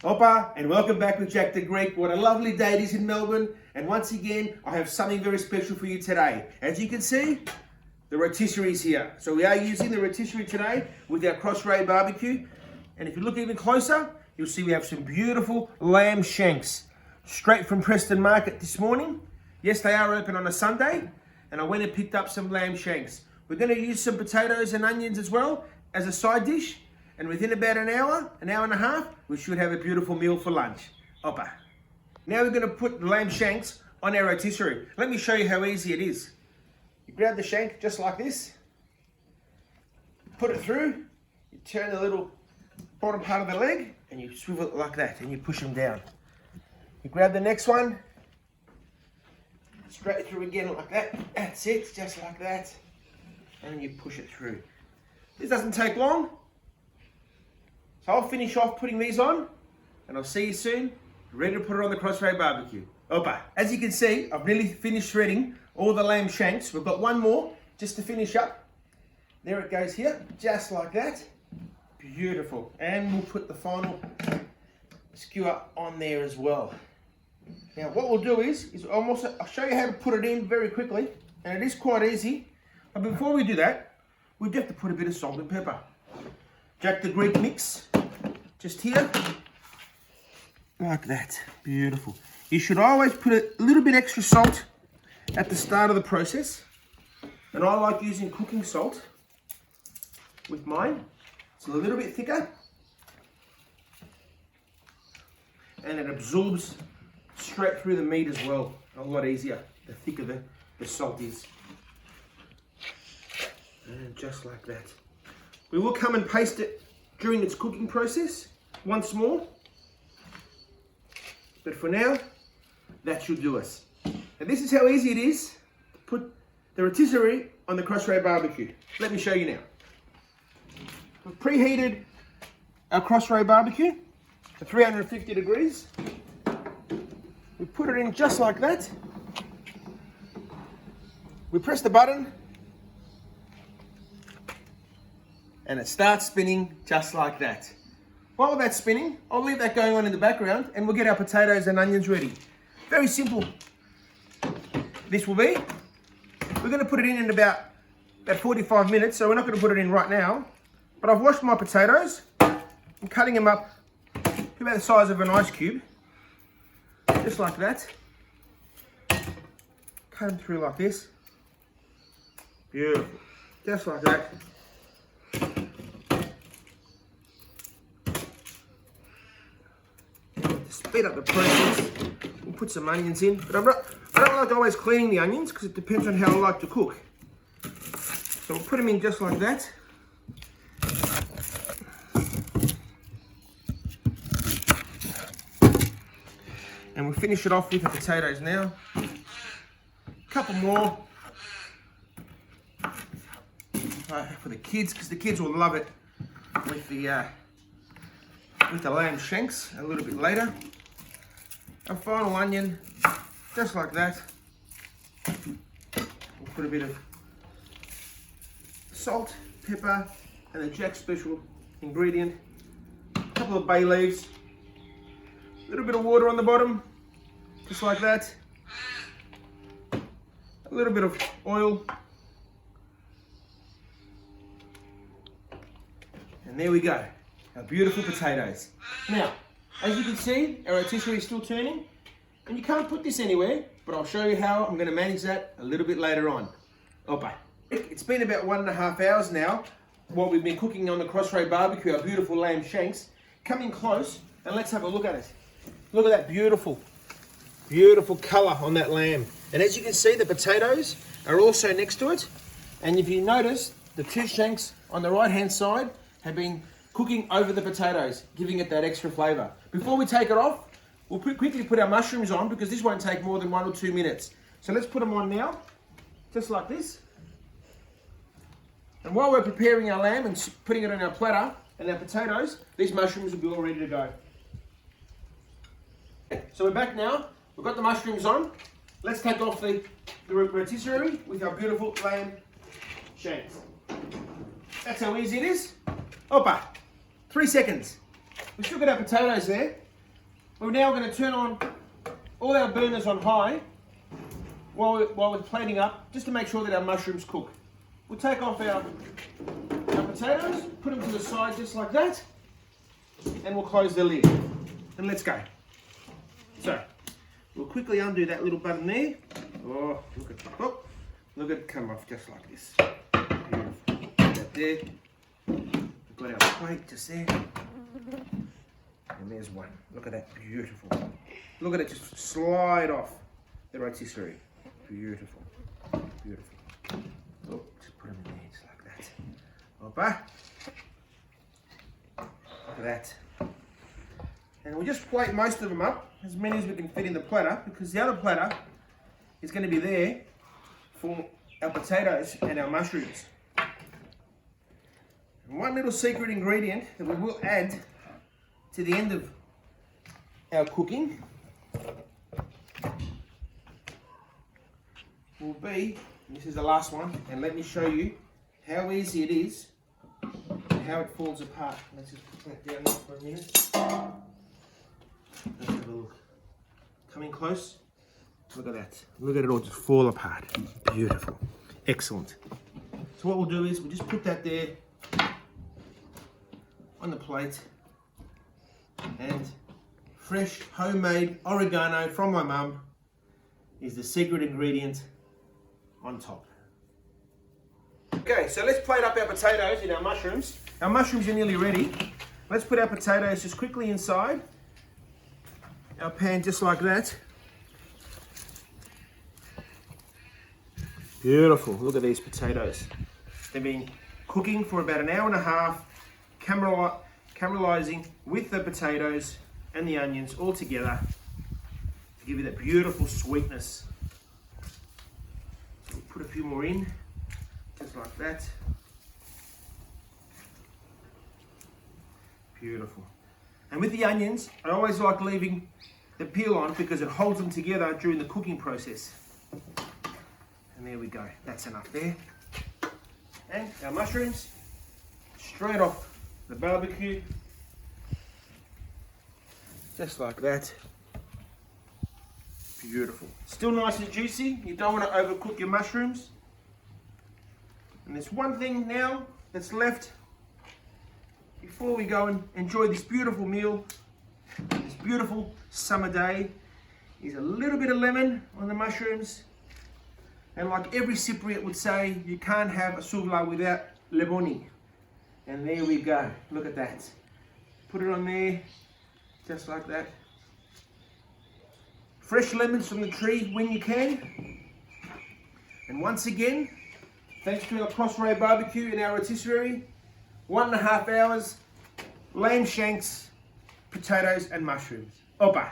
Hoppa, and welcome back with Jack the Greek. What a lovely day it is in Melbourne. And once again, I have something very special for you today. As you can see, the rotisserie is here. So we are using the rotisserie today with our CrossRay BBQ. And if you look even closer, you'll see we have some beautiful lamb shanks. Straight from Preston Market this morning. Yes, they are open on a Sunday. And I went and picked up some lamb shanks. We're going to use some potatoes and onions as well as a side dish. And within about an hour and a half, we should have a beautiful meal for lunch. Hoppa. Now we're going to put the lamb shanks on our rotisserie. Let me show you how easy it is. You grab the shank just like this. Put it through. You turn the little bottom part of the leg and you swivel it like that and you push them down. You grab the next one. Straight through again like that. That's it, just like that. And you push it through. This doesn't take long. So I'll finish off putting these on and I'll see you soon, ready to put it on the CrossRay BBQ. Opa. As you can see, I've nearly finished shredding all the lamb shanks. We've got one more just to finish up. There it goes here, just like that. Beautiful. And we'll put the final skewer on there as well. Now what we'll do is I'll show you how to put it in very quickly, and it is quite easy. But before we do that, we have to put a bit of salt and pepper. Jack the Greek mix, just here, like that, beautiful. You should always put a little bit extra salt at the start of the process. And I like using cooking salt with mine. It's a little bit thicker. And it absorbs straight through the meat as well, a lot easier, the thicker the salt is. And just like that. We will come and paste it during its cooking process once more. But for now, that should do us. And this is how easy it is to put the rotisserie on the CrossRay BBQ. Let me show you now. We've preheated our CrossRay BBQ to 350 degrees. We put it in just like that. We press the button and it starts spinning just like that. While that's spinning, I'll leave that going on in the background and we'll get our potatoes and onions ready. Very simple. This will be. We're going to put it in about 45 minutes, so we're not going to put it in right now. But I've washed my potatoes. I'm cutting them up to about the size of an ice cube. Just like that. Cut them through like this. Beautiful. Just like that. To speed up the process, we'll put some onions in. But I don't like always cleaning the onions because it depends on how I like to cook. So we'll put them in just like that. And we'll finish it off with the potatoes now. A couple more for the kids, because the kids will love it with the lamb shanks a little bit later. A final onion, just like that. We'll put a bit of salt, pepper, and the Jack special ingredient. A couple of bay leaves. A little bit of water on the bottom, just like that. A little bit of oil. And there we go, our beautiful potatoes. Now, as you can see, our rotisserie is still turning. And you can't put this anywhere, but I'll show you how I'm going to manage that a little bit later on. Opa. It's been about 1.5 hours now while we've been cooking on the CrossRay BBQ, our beautiful lamb shanks. Come in close and let's have a look at it. Look at that beautiful, beautiful colour on that lamb. And as you can see, the potatoes are also next to it. And if you notice, the two shanks on the right-hand side have been cooking over the potatoes, giving it that extra flavour. Before we take it off, we'll quickly put our mushrooms on because this won't take more than 1 or 2 minutes. So let's put them on now, just like this. And while we're preparing our lamb and putting it on our platter and our potatoes, these mushrooms will be all ready to go. So we're back now. We've got the mushrooms on. Let's take off the rotisserie with our beautiful lamb shanks. That's how easy it is. Opa, 3 seconds. We've still got our potatoes there. we're now going to turn on all our burners on high while we're plating up, just to make sure that our mushrooms cook. We'll take off our potatoes, put them to the side just like that, and we'll close the lid. And let's go. So, we'll quickly undo that little button there. Oh, look at it come off just like this. Beautiful. Put that there. We've got our plate just there. And there's one. Look at that, beautiful. Look at it just slide off the rotisserie. Beautiful, beautiful. Oh, just put them in there just like that. Hoppa. Look at that. And we'll just plate most of them up, as many as we can fit in the platter, because the other platter is going to be there for our potatoes and our mushrooms. And one little secret ingredient that we will add to the end of our cooking will be, this is the last one, and let me show you how easy it is and how it falls apart. Let's just put that down there for a minute. Let's have a look. Coming close. Look at that. Look at it all just fall apart. Beautiful. Excellent. So what we'll do is we'll just put that there on the plate, and fresh homemade oregano from my mum is the secret ingredient on top. Okay, so let's plate up our potatoes and our mushrooms. Our mushrooms are nearly ready. Let's put our potatoes just quickly inside our pan just like that. Beautiful. Look at these potatoes. They've been cooking for about an hour and a half, caramelizing with the potatoes and the onions all together to give you that beautiful sweetness. So we'll put a few more in, just like that. Beautiful. And with the onions, I always like leaving the peel on because it holds them together during the cooking process. And there we go, that's enough there. And our mushrooms, straight off the barbecue, just like that. Beautiful. Still nice and juicy. You don't want to overcook your mushrooms. And there's one thing now that's left before we go and enjoy this beautiful meal, this beautiful summer day, is a little bit of lemon on the mushrooms. And like every Cypriot would say, you can't have a souvlaki without lemoni. And there we go. Look at that. Put it on there, just like that. Fresh lemons from the tree when you can. And once again, thanks to our CrossRay BBQ in our rotisserie, 1.5 hours, lamb shanks, potatoes and mushrooms. Opa!